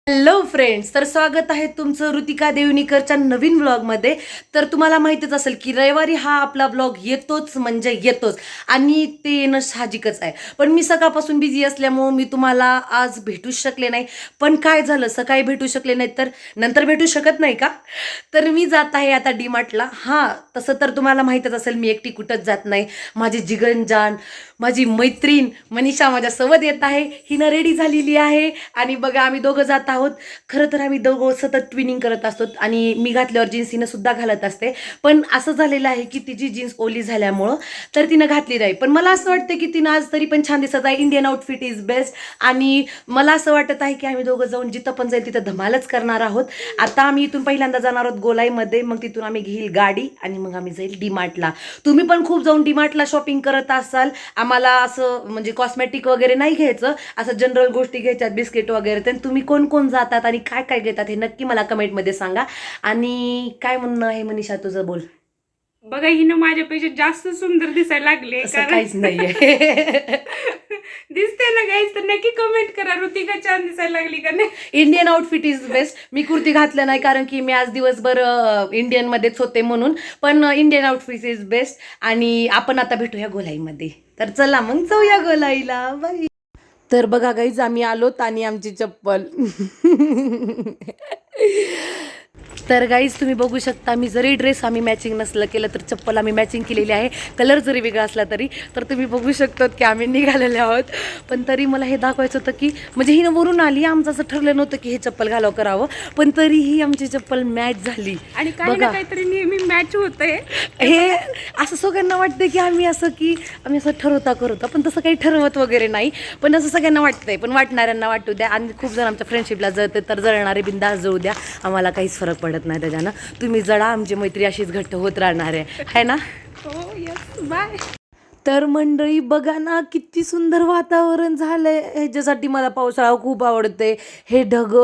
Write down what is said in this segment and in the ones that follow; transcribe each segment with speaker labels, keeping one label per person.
Speaker 1: Hello friends, तर स्वागत आहे तुमचं ऋतिका देवनीकरच्या नवीन व्लॉगमध्ये. तर तुम्हाला माहितीच असेल की रविवारी हा आपला व्लॉग येतोच म्हणजे येतोच आणि ते येणं साहजिकच आहे. पण मी सकाळपासून बिझी असल्यामुळं मी तुम्हाला आज भेटूच शकले नाही. पण काय झालं, सकाळी भेटू शकले नाही तर नंतर भेटू शकत नाही का? तर मी जात आहे आता डीमार्टला. हां, तसं तर तुम्हाला माहीतच असेल मी एकटी कुठंच जात नाही. माझी जिगरजान, माझी मैत्रीण मनीषा माझ्यासोबत येत आहे. हिनं रेडी झालेली आहे आणि बघा आम्ही दोघं जात आहोत. खरं तर आम्ही दोघं सतत ट्विनिंग करत असतो आणि मी घातल्यावर जीन्स हिनं सुद्धा घालत असते. पण असं झालेलं आहे की तिची जीन्स ओली झाल्यामुळं तर तिनं घातली नाही. पण मला असं वाटतं की तिनं आज तरी पण छान दिसत आहे. Indian outfit is best. आणि मला असं वाटत आहे की आम्ही दोघं जाऊन जिथं पण जाईल तिथं धमालच करणार आहोत. आता आम्ही इथून पहिल्यांदा जाणार आहोत गोलाईमध्ये, मग तिथून आम्ही घेईल गाडी आणि मग आम्ही जाईल डीमार्टला. तुम्ही पण खूप जाऊन डीमार्टला शॉपिंग करत असाल. आम्हाला असं म्हणजे कॉस्मेटिक वगैरे नाही घ्यायचं, असं जनरल गोष्टी घ्यायच्यात, बिस्किट वगैरे. तर तुम्ही कोण कोण जातात आणि काय काय घेतात हे नक्की मला कमेंटमध्ये सांगा. आणि काय म्हणणं आहे मनीषा तुझं, बोल.
Speaker 2: बघा हिनं माझ्यापेक्षा जास्त सुंदर दिसायला लागले.
Speaker 1: असं काहीच नाहीये.
Speaker 2: दिसते ना गाईस, तर नक्की कमेंट करा ऋतिका छान दिसायला लागली का नाही.
Speaker 1: Indian outfit is best. मी कुर्ती घातलं नाही कारण की मी आज दिवसभर इंडियन मध्येच होते म्हणून. पण इंडियन आउटफिट इज बेस्ट. आणि आपण आता भेटूया गोलाईमध्ये. तर चला मग जाऊया गोलाईला. बाय. तर बघा गाईज, आम्ही आलोत आणि आमची चप्पल. तर गाईज तुम्ही बघू शकता, मी जरी ड्रेस आम्ही मॅचिंग नसलं केलं तर चप्पल आम्ही मॅचिंग केलेली आहे. कलर जरी वेगळा असला तरी. तर तुम्ही बघू शकतात की आम्ही निघालेले आहोत. पण तरी मला हे दाखवायचं होतं की म्हणजे हिनं वरून आली, आमचं असं ठरलं नव्हतं की हे चप्पल घालावं करावं, पण तरीही आमची चप्पल मॅच झाली.
Speaker 2: आणि काही ना काहीतरी नेहमी मॅच होतंय.
Speaker 1: हे असं सगळ्यांना वाटतं की आम्ही असं ठरवता करवता, पण तसं काही ठरवत वगैरे नाही. पण असं सगळ्यांना वाटतंय, पण वाटणाऱ्यांना वाटू द्या. आणि खूप जण आमच्या फ्रेंडशिपला जळते, तर जळणारे बिंदास जळू द्या, आम्हाला काहीच फरक पडत नाही त्याच्यानं. तुम्ही जळा, आमची मैत्री अशीच घट्ट होत राहणार आहे ना.
Speaker 2: हो यस, बाय.
Speaker 1: तर मंडळी बघा ना, किती सुंदर वातावरण झालंय. ह्याच्यासाठी मला पावसाळा खूप आवडते. हे ढग,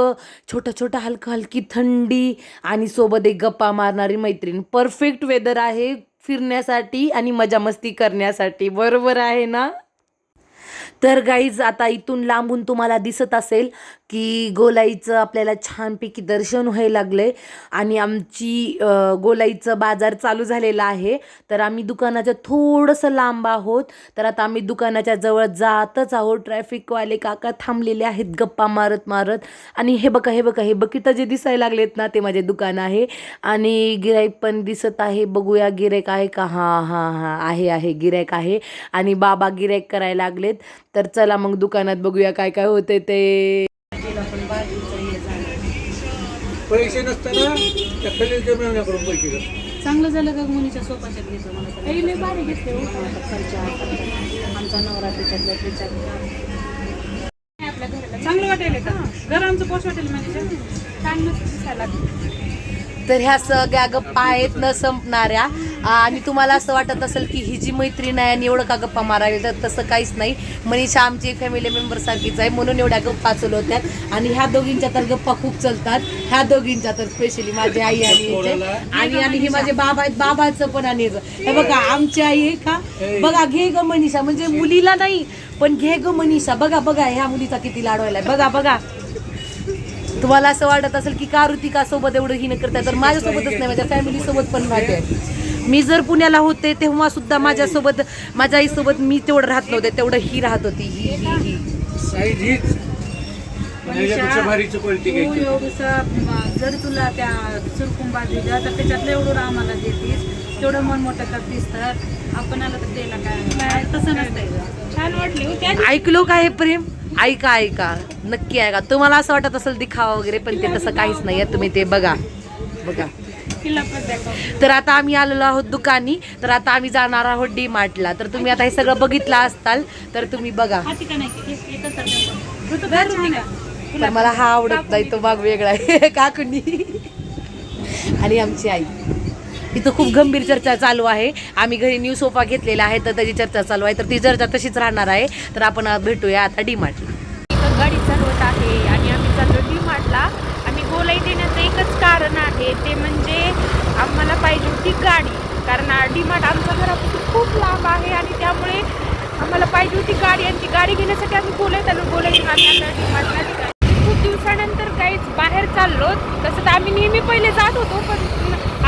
Speaker 1: छोटा छोटा हलका हलकी थंडी आणि सोबत एक गप्पा मारणारी मैत्रीण. परफेक्ट वेदर आहे फिरण्यासाठी आणि मजा मस्ती करण्यासाठी. बरोबर आहे ना. तर गाईज, आता इथून लांबून तुम्हाला दिसत असेल की गोलाईचं आपल्याला छानपैकी दर्शन व्हायला लागलंय आणि आमची गोलाईचं बाजार चालू झालेला आहे. तर आम्ही दुकानाच्या थोडंसं लांब आहोत. तर आता आम्ही दुकानाच्या जवळ जातच आहोत. ट्रॅफिकवाले काका थांबलेले आहेत गप्पा मारत मारत. आणि हे बघा हे बकीतं जे दिसायला लागलेत ना, ते माझे दुकान आहे. आणि गिराईक पण दिसत आहे. बघूया गिराईक आहे का. हां हां हां, आहे गिराईक आहे. आणि बाबा गिराईक करायला लागलेत. तर चला मग दुकानात बघूया काय काय होते ते.
Speaker 3: पैसे नसताना त्या खलीलच्या मेहण्याकडून पैसे घ्या.
Speaker 4: चांगलं झालं का मुलीच्या सोपाच्यात घेतो मला तर भारी घेते आमचा नवरा त्याच्यात
Speaker 2: आपल्या घराला चांगलं वाटेल का घर आमचं पोस्ट वाटेल म्हणजे छान मस्त दिसायला लागलं.
Speaker 1: तर ह्या सगळ्या गप्पा आहेत न संपणाऱ्या. आणि तुम्हाला असं वाटत असेल की ही जी मैत्रीण आहे आणि एवढं का गप्पा मारावी, तर तसं काहीच नाही. मनीषा आमची फॅमिली मेंबर सारखीच आहे म्हणून एवढ्या गप्पा चालवतात. आणि ह्या दोघींच्या तर गप्पा खूप चालतात. ह्या दोघींच्या तर स्पेशली माझी आई आणि ही माझे बाबा आहेत. बाबाचं पण आणि हे बघा आमची आई आहे का. बघा घे ग मनीषा, म्हणजे मुलीला नाही पण घे ग मनीषा. बघा ह्या मुलीचा किती लाड व्हायला. बघा तुम्हाला असं वाटत असेल की का ऋतिका सोबत एवढं ही न करताय, तर माझ्यासोबतच नाही, माझ्या फॅमिली सोबत पण राहते. मी जर पुण्याला होते तेव्हा सुद्धा माझ्यासोबत, माझ्या आईसोबत मी तेवढं राहत नव्हते, तेवढं ही राहत होती. ही
Speaker 3: साईज हीच ह्याच्यापेक्षा भारीची क्वालिटी घ्यायची.
Speaker 4: जर तुला त्या चुरकुंबा दिल्या तर त्याच्यातलं एवढं आम्हाला देतीस, तेवढं मन मोठं करतीस, तर आपण आलं तर द्यायला काय तसं नसतंय.
Speaker 2: छान वाटली.
Speaker 1: ऐकलो का हे प्रेम. ऐका नक्की ऐका. तुम्हाला असं वाटत असेल दिखावा वगैरे, पण ते तसं काहीच नाही आहे. तुम्ही ते बघा. तर आता आम्ही आलेलो आहोत दुकानी. तर आता आम्ही जाणार आहोत डीमार्टला. तर तुम्ही आता हे सगळं बघितलं असताल तर तुम्ही बघा. तर मला हा आवडत नाही, तो भाग वेगळा आहे. काकुनी आणि आमची आई. इथं खूप गंभीर चर्चा चालू आहे. आम्ही घरी न्यू सोफा घेतलेला आहे तर त्याची चर्चा चालू आहे. तर ती चर्चा तशीच राहणार आहे. तर आपण भेटूया आता डीमार्टला.
Speaker 2: गाडी चालवत आहे आणि आम्ही चाललो डीमार्टला. आम्ही गोलाई देण्याचं एकच कारण आहे, ते म्हणजे आम्हाला पाहिजे होती गाडी. कारण डीमार्ट आमच्या घरापासून खूप लांब आहे आणि त्यामुळे आम्हाला पाहिजे होती गाडी. आणि ती गाडी घेण्यासाठी आम्ही गोलाईत आलो. गोलाईतून आम्ही आता डीमार्टला निघालो. खूप खूप दिवसानंतर काहीच बाहेर चाललो. तसं तर आम्ही नेहमी पहिले जात होतो, पण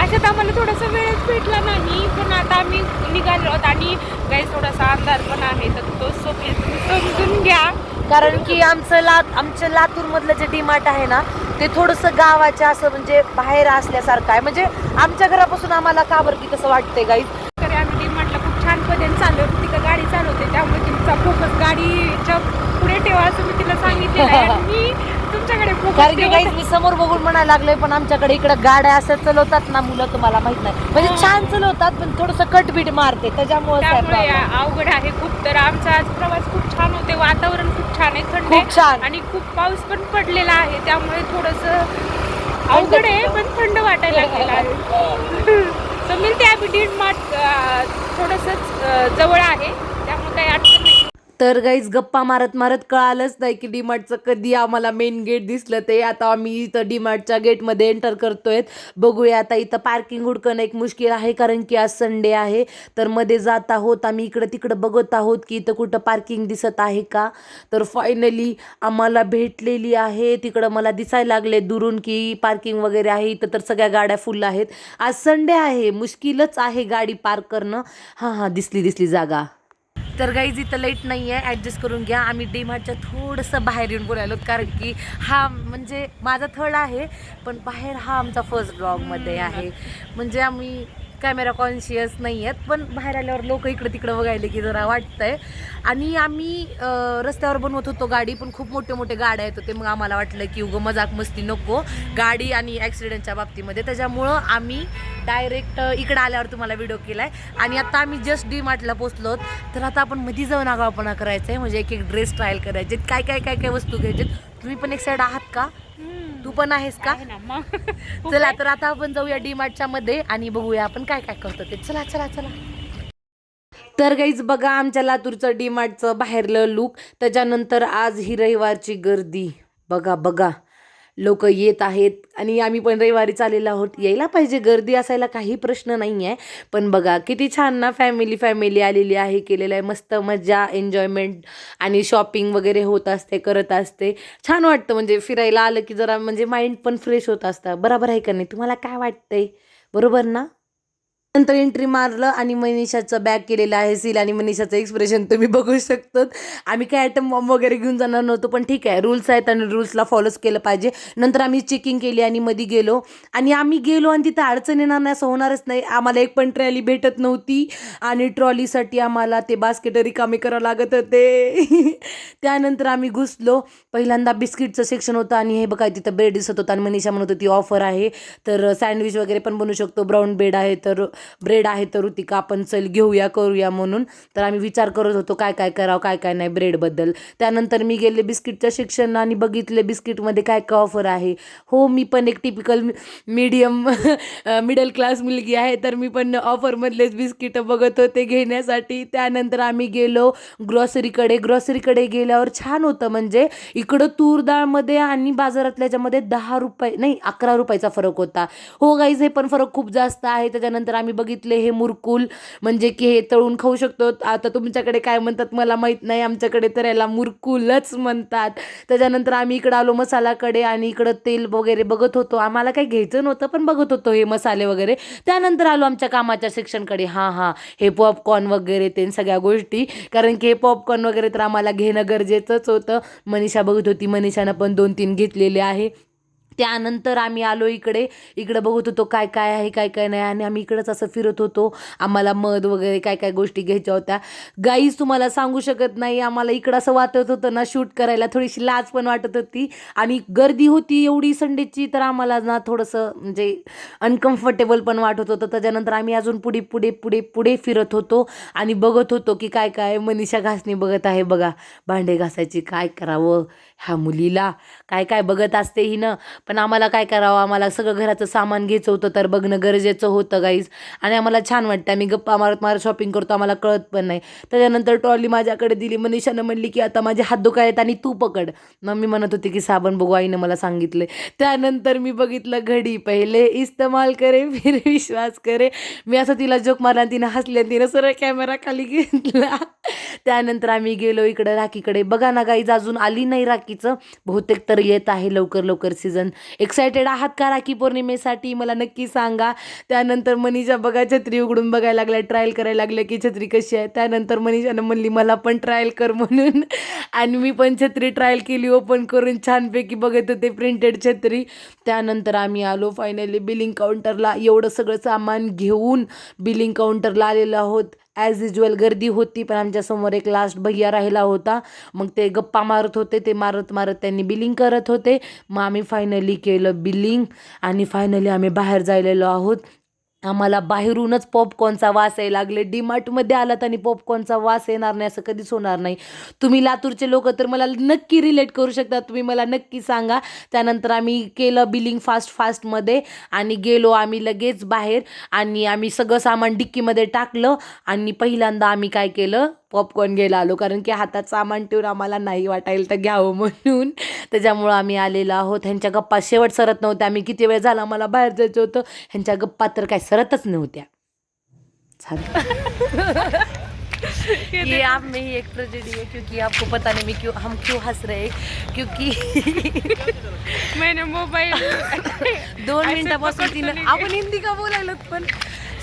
Speaker 2: अशात आम्हाला थोडासा वेळच भेटला नाही. पण आता आम्ही निघालो आहोत आणि काही थोडासा अंधार पण आहे, तर तो समजून घ्या.
Speaker 1: कारण की आमच्या लातूरमधलं जे डीमार्ट आहे ना ते थोडंसं गावाच्या असं म्हणजे बाहेर असल्यासारखं आहे. म्हणजे आमच्या घरापासून आम्हाला का बरं की तसं वाटतंय गाईज.
Speaker 2: तरी आम्ही डीमार्टला खूप छान पद्धतीने चाललो. तिला गाडी चालवते, त्यामुळे तिचा फोकस गाडीच्या पुढे ठेवा असं मी तिला सांगितलेलं आहे. आणि मी तुमच्याकडे
Speaker 1: कारण
Speaker 2: फोकस
Speaker 1: की गाईज मी समोर बघून म्हणायला लागलोय, पण आमच्याकडे इकडं गाड्या असं चालवतात ना मुलं, तुम्हाला माहित नाही. म्हणजे छान चालवतात पण थोडंसं कटबीट मारते, त्यामुळे
Speaker 2: अवघड आहे खूप. तर आमचा आज प्रवास खूप छान होते. वातावरण खूप छान आहे, थंड
Speaker 1: खूप छान.
Speaker 2: आहे आणि खूप पाऊस पण पडलेला आहे, त्यामुळे थोडंसं अवघड आहे पण थंड वाटायला लागलेलं आहे. तर मिळते आम्ही डीमार्ट थोडंसं जवळ आहे, त्यामुळे काही अडचण नाही.
Speaker 1: तर गाईज गप्पा मारत मारत कळालंच नाही की डीमार्टचं कधी आम्हाला मेन गेट दिसलं ते. आता आम्ही इथं डीमार्टच्या गेटमध्ये एंटर करतोय. बघूया आता इथं पार्किंग हुडकणं एक मुश्किल आहे, कारण की आज संडे आहे. तर मध्ये जात आहोत आम्ही, इकडं तिकडं बघत आहोत की इथं कुठं पार्किंग दिसत आहे का. तर फायनली आम्हाला भेटलेली आहे. तिकडं मला दिसायला लागले दुरून की पार्किंग वगैरे आहे. इथं तर सगळ्या गाड्या फुल आहेत. आज संडे आहे, मुश्किलच आहे गाडी पार्क करणं. हां दिसली जागा. तर गाईज इथं लाईट नाही आहे, ॲडजस्ट करून घ्या. आम्ही डीमार्टच्या थोडंसं बाहेर येऊन बोलायलो, कारण की हा म्हणजे माझा थर्ड आहे, पण बाहेर हा आमचा फर्स्ट ब्लॉगमध्ये आहे. म्हणजे आम्ही कॅमेरा कॉन्शियस नाही आहेत, पण बाहेर आल्यावर लोक इकडं तिकडं बघायले की जरा वाटतंय. आणि आम्ही रस्त्यावर बनवत होतो गाडी, पण खूप मोठे गाड्या येत होते. मग आम्हाला वाटलं की उगं मजाक मस्ती नको गाडी आणि ॲक्सिडेंटच्या बाबतीमध्ये, त्याच्यामुळं आम्ही डायरेक्ट इकडं आल्यावर तुम्हाला व्हिडिओ केला आहे. आणि आता आम्ही जस्ट डीमार्टला पोचलो, तर आता आपण मध्ये जाऊन आगावपणा करायचं आहे. म्हणजे एक ड्रेस ट्रायल करायचे, काय वस्तू घ्यायचे. तुम्ही पण एक साईड आहात का? तू पण आहेस का? चला तर आता आपण जाऊया डीमार्टच्या मध्ये आणि बघूया आपण काय करतो ते. चला. तर गाईज बघा आमच्या लातूरचं डीमार्टचं बाहेरलं लुक. त्याच्यानंतर आज ही रविवारची गर्दी बघा लोक येत आहेत. आणि आम्ही पण रविवारी चाललेलो आहोत. यायला पाहिजे, गर्दी असायला काही प्रश्न नाही आहे. पण बघा किती छान ना, फॅमिली आलेली आहे, केलेलं आहे मस्त मजा, एन्जॉयमेंट आणि शॉपिंग वगैरे होत असते, करत असते. छान वाटतं म्हणजे फिरायला आलं की जरा म्हणजे माइंड पण फ्रेश होत असतं. बरोबर आहे का नाही? तुम्हाला काय वाटतंय? बरोबर ना? नंतर एंट्री मारलं आणि मनीषाचं बॅग केलेलं आहे सील. आणि मनीषाचं एक्सप्रेशन तुम्ही बघू शकतात. आम्ही काय आयटम बॉम्ब वगैरे घेऊन जाणार नव्हतो, पण ठीक आहे, रूल्स आहेत आणि रूल्सला फॉलोच केलं पाहिजे. नंतर आम्ही चेकिंग केली आणि मध्ये गेलो आणि तिथं अडचण येणार नाही असं होणारच नाही. आम्हाला एक पण ट्रॉली भेटत नव्हती आणि ट्रॉलीसाठी आम्हाला ते बास्केट रिकामे करावं लागत होते. त्यानंतर आम्ही घुसलो. पहिल्यांदा बिस्किटचं सेक्शन होतं आणि हे बघा तिथं ब्रेड दिसत होतं आणि मनीषा म्हणत होती ऑफर आहे, तर सँडविच वगैरे पण बनवू शकतो, ब्राऊन ब्रेड आहे तर ऋतिका आपण चल घेऊया करूया म्हणून. तर आम्ही विचार करत होतो काय करावं काय नाही ब्रेडबद्दल. त्यानंतर मी गेले बिस्किटच्या सेक्शनला आणि बघितले बिस्किटमध्ये काय ऑफर आहे. हो, मी पण एक टिपिकल मिडल क्लास मुलगी आहे, तर मी पण ऑफरमधलेच बिस्किट बघत होते घेण्यासाठी. त्यानंतर आम्ही गेलो ग्रॉसरीकडे गेल्यावर छान होतं. म्हणजे इकडं तूर डाळमध्ये आणि बाजारातल्याच्यामध्ये 10 रुपये नाही 11 रुपयाचा फरक होता. हो गाईज, हे पण फरक खूप जास्त आहे. त्याच्यानंतर आम्ही बघितले हे मुरकुल, म्हणजे की हे तळून खाऊ शकतो. आता तुमच्याकडे काय म्हणतात मला माहीत नाही, आमच्याकडे तर याला मुरकुलच म्हणतात. त्याच्यानंतर आम्ही इकडं आलो मसालाकडे आणि इकडं तेल वगैरे बघत होतो. आम्हाला काही घ्यायचं नव्हतं पण बघत होतो हे मसाले वगैरे. त्यानंतर आलो आमच्या कामाच्या सेक्शनकडे. हे पॉपकॉर्न वगैरे ते सगळ्या गोष्टी, कारण की हे पॉपकॉर्न वगैरे तर आम्हाला घेणं गरजेचंच होतं. मनीषा बघत होती, मनीषानं पण 2-3 घेतलेले आहे. त्यानंतर आम्ही आलो इकडे बघत होतो काय आहे काय नाही. आणि आम्ही इकडंच असं फिरत होतो. आम्हाला मध वगैरे काय गोष्टी घ्यायच्या होत्या. गाईज तुम्हाला सांगू शकत नाही, आम्हाला इकडं असं वाटत होतं ना शूट करायला, थोडीशी लाज पण वाटत होती आणि गर्दी होती एवढी संडेची, तर आम्हाला ना थोडंसं म्हणजे अनकम्फर्टेबल पण वाटत होतं. त्याच्यानंतर आम्ही अजून पुढे फिरत होतो आणि बघत होतो की काय मनीषा घासणी बघत आहे बघा, भांडे घासायची. काय करावं ह्या मुलीला, काय बघत असते ही ना. पण आम्हाला काय करावं, आम्हाला सगळं घराचं सामान घ्यायचं होतं, तर बघणं गरजेचं होतं गाईज. आणि आम्हाला छान वाटतं, आम्ही गप्पा मारत शॉपिंग करतो, आम्हाला कळत पण नाही. त्याच्यानंतर ट्रॉली माझ्याकडे दिली. मनीषानं म्हणली की आता माझे हात दुखायलेत आणि तू पकड. मग मी म्हणत होते की साबण बघू, आईनं मला सांगितलं. त्यानंतर मी बघितलं घडी, पहिले इस्तेमाल करे फिर विश्वास करे. मी असं तिला जोक मारला, तिनं हसले, तिनं सरळ कॅमेरा खाली घेतला. त्यानंतर आम्ही गेलो इकडं राखीकडे. बघा ना गाईज, अजून आली नाही राखी. राखीचं. बहुतेक तर येत आहे लवकर लवकर सीझन. एक्सायटेड आहात का राखी पौर्णिमेसाठी मला नक्की सांगा. त्यानंतर मनीषा बघा छत्री उघडून बघायला लागल्या, ट्रायल करायला लागल्या की छत्री कशी आहे. त्यानंतर मनीषानं म्हणली मला पण ट्रायल कर म्हणून, आणि मी पण छत्री ट्रायल केली ओपन करून, छानपैकी बघत होते प्रिंटेड छत्री. त्यानंतर आम्ही आलो फायनली बिलिंग काउंटरला. एवढं सगळं सामान घेऊन बिलिंग काउंटरला आलेलो आहोत. ॲज युजल गर्दी होती, पण आमच्यासमोर एक लास्ट भैया राहिला होता. मग ते गप्पा मारत होते, ते मारत मारत त्यांनी बिलिंग करत होते. मग आम्ही फायनली केलं बिलिंग आणि फायनली आम्ही बाहेर जायलेलो आहोत. आम्हाला बाहेरूनच पॉपकॉर्नचा वास यायला लागले. डीमार्टमध्ये आलात आणि पॉपकॉर्नचा वास येणार नाही असं कधीच होणार नाही. तुम्ही लातूरचे लोक तर मला नक्की रिलेट करू शकता, तुम्ही मला नक्की सांगा. त्यानंतर आम्ही केलं बिलिंग फास्टमध्ये आणि गेलो आम्ही लगेच बाहेर, आणि आम्ही सगळं सामान डिक्कीमध्ये टाकलं. आणि पहिल्यांदा आम्ही काय केलं, पॉपकॉर्न घ्यायला आलो, कारण की हातात सामान ठेवून आम्हाला नाही वाटायला तर घ्यावं म्हणून. त्याच्यामुळं आम्ही आलेलो आहोत. ह्यांच्या गप्पा शेवट सरत नव्हत्या. आम्ही किती वेळ झाला मला बाहेर जायचं होतं, ह्यांच्या गप्पा तर काय सरतच नव्हत्या. ये आप में ही एक ट्रेजेडी है, क्योंकि आपको पता नहीं हम क्यों हंस रहे हैं, क्योंकि
Speaker 2: मैंने मोबाईल
Speaker 1: 2 मिनिटापासून तिनं आपण हिंदी का बोलायलो, पण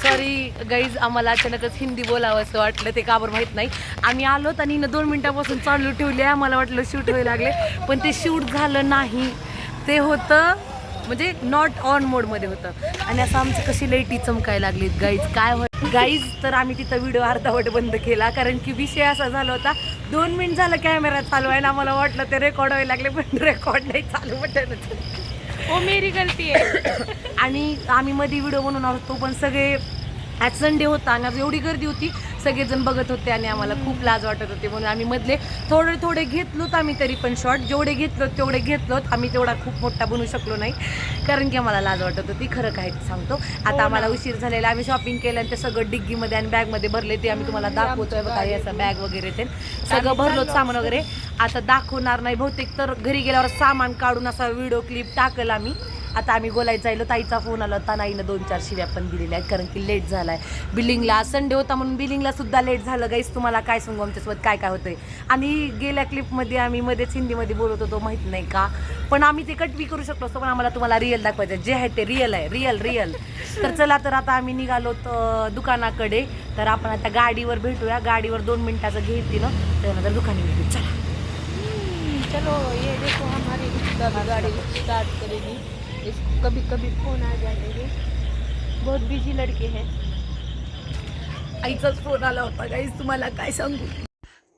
Speaker 1: सॉरी गाईज, आम्हाला अचानकच हिंदी बोलावं असं वाटलं, ते का बरं माहीत नाही. आम्ही आलोत आणि 2 मिनिटापासून चालू ठेवले. आम्हाला वाटलं शूट व्हायला लागले, पण ते शूट झालं नाही. ते होतं म्हणजे नॉट ऑन मोडमध्ये होतं. आणि असं आमची कशी लाईटी चमकायला लागलीत गाईज, काय गाईज. तर आम्ही तिथं व्हिडिओ अर्धावट बंद केला, कारण की विषय असा झाला होता, 2 मिनिट झालं कॅमेरा चालू आहे ना, आम्हाला वाटलं ते रेकॉर्ड व्हायला लागले, पण रेकॉर्ड नाही चालू बटनच.
Speaker 2: ओ मेरी गलती आहे.
Speaker 1: आणि आम्ही मध्ये व्हिडिओ बनवून होतो, पण सगळे आज संडे होता आणि आज एवढी गर्दी होती, सगळेजण बघत होते आणि आम्हाला खूप लाज वाटत होते, म्हणून आम्ही मधले थोडे घेतलोत आम्ही, तरी पण शॉर्ट जेवढे घेतलोत तेवढे घेतलोत आम्ही. तेवढा खूप मोठा बनवू शकलो नाही, कारण की आम्हाला लाज वाटत होती. खरं काय ते सांगतो. आता आम्हाला उशीर झालेला, आम्ही शॉपिंग केलं आणि ते सगळं डिग्गीमध्ये आणि बॅगमध्ये भरले. ते आम्ही तुम्हाला दाखवतोय बघा, याचा बॅग वगैरे ते सगळं भरलोत सामान वगैरे. आता दाखवणार नाही बहुतेक, तर घरी गेल्यावर सामान काढून असा व्हिडिओ क्लिप टाकल आम्ही. आता आम्ही गोलायला जायलो, ताईचा फोन आला होता, नाईनं 2-4 शिव्या पण दिलेल्या आहेत, कारण की लेट झाला आहे बिलिंगला. संडे होता म्हणून बिलिंगला सुद्धा लेट झालं गाईस. तुम्हाला काय सांगू आमच्यासोबत काय काय होतंय. आणि गेल्या क्लिपमध्ये आम्ही मध्येच हिंदीमध्ये बोलत होतो, माहीत नाही का, पण आम्ही ते कट बी करू शकलो असतो, पण आम्हाला तुम्हाला रिअल दाखवायचं, जे आहे ते रिअल आहे, रिअल. तर चला, तर आता आम्ही निघालो दुकानाकडे. तर आपण आता गाडीवर भेटूया, गाडीवर 2 मिनिटाचं घेतील, त्यानंतर दुकानी भेटू. चला
Speaker 2: चलो, ये देखो हमारी गाड़ी स्टार्ट करेगी, इसको कभी कभी फोन आ जाएंगे, बहुत बिजी लड़के हैं.
Speaker 1: आईचाच फोन आला होता गाईज, तुम्हाला काय सांगू.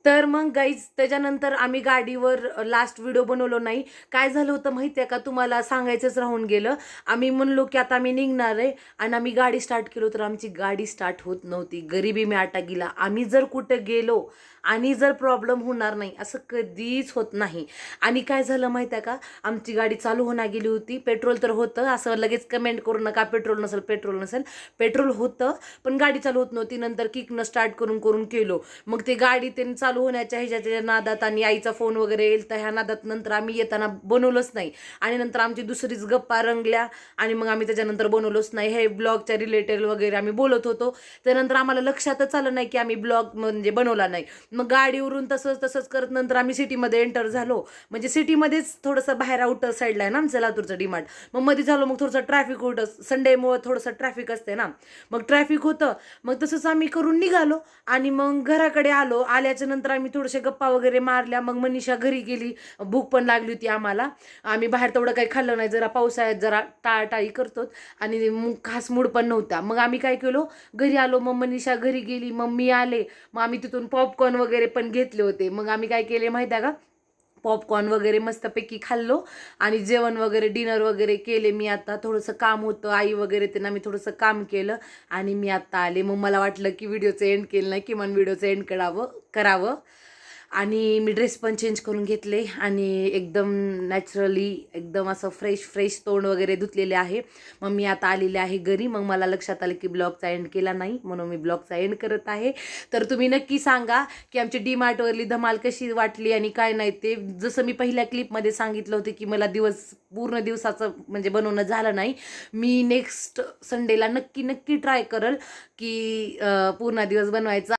Speaker 1: तर मग गाईज त्याच्यानंतर आम्ही गाडीवर लास्ट व्हिडिओ बनवलो नाही. काय झालं होतं माहिती आहे का, तुम्हाला सांगायचंच राहून गेलं. आम्ही म्हणलो की आता आम्ही निघणार आहे, आणि आम्ही गाडी स्टार्ट केलो तर आमची गाडी स्टार्ट होत नव्हती. गरिबी मी आटा गेला. आम्ही जर कुठं गेलो आणि जर प्रॉब्लेम होणार नाही असं कधीच होत नाही. आणि काय झालं माहिती आहे का, आमची गाडी चालू होणार गेली होती. पेट्रोल तर होतं, असं लगेच कमेंट करू नका पेट्रोल नसेल, पेट्रोल होतं, पण गाडी चालू होत नव्हती. नंतर किकनं स्टार्ट करून केलो. मग ते गाडी त्यांनी चालू होण्याच्या ह्याच्या नादात आणि आईचा फोन वगैरे येईल, तर ह्या नादात नंतर आम्ही येताना बनवलंच नाही. आणि नंतर आमची दुसरीच गप्पा रंगल्या, आणि मग आम्ही त्याच्यानंतर बनवलोच नाही. हे ब्लॉगच्या रिलेटेड वगैरे आम्ही बोलत होतो. त्यानंतर आम्हाला लक्षातच आलं नाही की आम्ही ब्लॉग म्हणजे बनवला नाही. मग गाडीवरून तसंच करत नंतर आम्ही सिटीमध्ये एंटर झालो. म्हणजे सिटीमध्येच थोडंसं बाहेर आउटर साईडला आहे ना आमचं लातूरचं डीमार्ट. मग मध्ये झालो, मग थोडंसं ट्रॅफिक होतं, संडेमुळं थोडंसं ट्रॅफिक असते ना, मग ट्रॅफिक होतं. मग तसंच आम्ही करून निघालो आणि मग घराकडे आलो. आल्याच्या नंतर आम्ही थोडेसे गप्पा वगैरे मारल्या. मग मनीषा घरी गेली, भूक पण लागली होती आम्हाला. आम्ही बाहेर तेवढं काही खाल्लं नाही, जरा पावसाळ्यात जरा टाळाटाळी करतो आणि खास मूड पण नव्हता. मग आम्ही काय केलो, घरी आलो. मग मनीषा घरी गेली, मग मी आले. मग आम्ही तिथून पॉपकॉर्न वगैरे पण घेतले होते. मग आम्ही काय केले माहिती आहे का, पॉपकॉर्न वगैरे मस्तपैकी खाल्लो आणि जेवण वगैरे डिनर वगैरे केले. मी आता थोडंसं काम होतं, आई वगैरे त्यांना मी थोडंसं काम केलं आणि मी आता आले. मग मला वाटलं की व्हिडिओचं एंड केलं नाही, किमान व्हिडिओचं एंड करावं. आणि मी ड्रेस पण चेंज करून घेतले आणि एकदम नॅचरली एकदम असं फ्रेश तोंड वगैरे धुतलेले आहे. मग मी आता आलेले आहे घरी. मग मला लक्षात आलं की ब्लॉगचा एंड केला नाही, म्हणून मी ब्लॉगचा एंड करत आहे. तर तुम्ही नक्की सांगा की आमची डीमार्टवरली धमाल कशी वाटली आणि काय नाही ते. जसं मी पहिल्या क्लिपमध्ये सांगितलं होतं की मला पूर्ण दिवसाचं म्हणजे बनवणं झालं नाही. मी नेक्स्ट संडेला नक्की ट्राय करल की पूर्ण दिवस बनवायचा.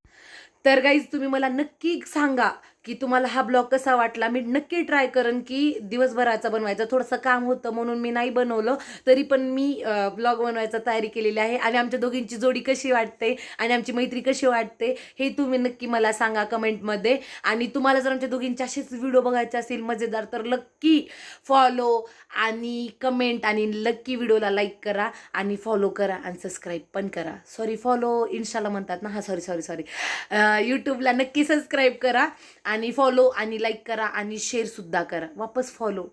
Speaker 1: तर गाईज तुम्ही मला नक्की सांगा की तुम्हाला हा ब्लॉग कसा वाटला. मी नक्की ट्राय करेन की दिवसभराचा बनवायचा. थोडंसं काम होतं म्हणून मी नाही बनवलं, तरी पण मी ब्लॉग बनवायचा तयारी केलेली आहे. आणि आमच्या दोघींची जोडी कशी वाटते आणि आमची मैत्री कशी वाटते हे तुम्ही नक्की मला सांगा कमेंटमध्ये. आणि तुम्हाला जर आमच्या दोघींचे असेच व्हिडिओ बघायचे असेल मजेदार तर नक्की फॉलो आणि कमेंट आणि नक्की व्हिडिओला लाईक करा आणि फॉलो करा आणि सबस्क्राईब पण करा. सॉरी, फॉलो इन्स्टाला म्हणतात ना, हा सॉरी यूट्यूबला नक्की सबस्क्राईब करा आणि फॉलो आणि लाईक करा आणि शेअरसुद्धा करा. वापस फॉलो,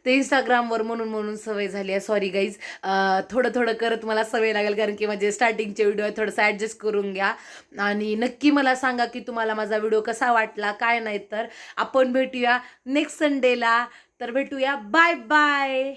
Speaker 1: ते इंस्टाग्रामवर म्हणून सवय झाली आहे. सॉरी गाईज, थोडं करत मला सवय लागेल कारण की माझे स्टार्टिंगचे व्हिडिओ आहे, थोडंसं ॲडजस्ट करून घ्या. आणि नक्की मला सांगा की तुम्हाला माझा व्हिडिओ कसा वाटला काय. नाही तर आपण भेटूया नेक्स्ट संडेला. तर भेटूया, बाय बाय.